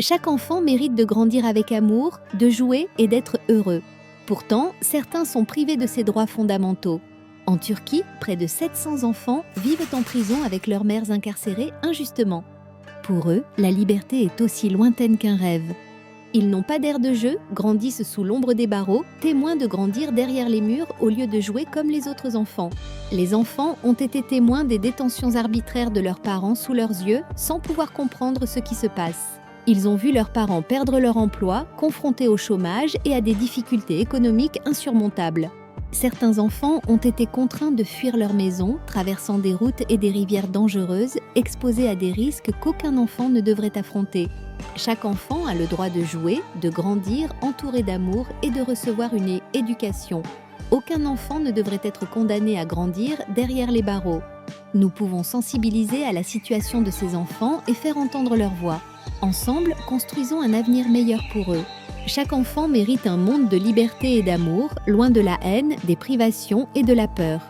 Chaque enfant mérite de grandir avec amour, de jouer et d'être heureux. Pourtant, certains sont privés de ces droits fondamentaux. En Turquie, près de 700 enfants vivent en prison avec leurs mères incarcérées injustement. Pour eux, la liberté est aussi lointaine qu'un rêve. Ils n'ont pas d'air de jeu, grandissent sous l'ombre des barreaux, témoins de grandir derrière les murs au lieu de jouer comme les autres enfants. Les enfants ont été témoins des détentions arbitraires de leurs parents sous leurs yeux, sans pouvoir comprendre ce qui se passe. Ils ont vu leurs parents perdre leur emploi, confrontés au chômage et à des difficultés économiques insurmontables. Certains enfants ont été contraints de fuir leur maison, traversant des routes et des rivières dangereuses, exposés à des risques qu'aucun enfant ne devrait affronter. Chaque enfant a le droit de jouer, de grandir entouré d'amour et de recevoir une éducation. Aucun enfant ne devrait être condamné à grandir derrière les barreaux. Nous pouvons sensibiliser à la situation de ces enfants et faire entendre leur voix. Ensemble, construisons un avenir meilleur pour eux. Chaque enfant mérite un monde de liberté et d'amour, loin de la haine, des privations et de la peur.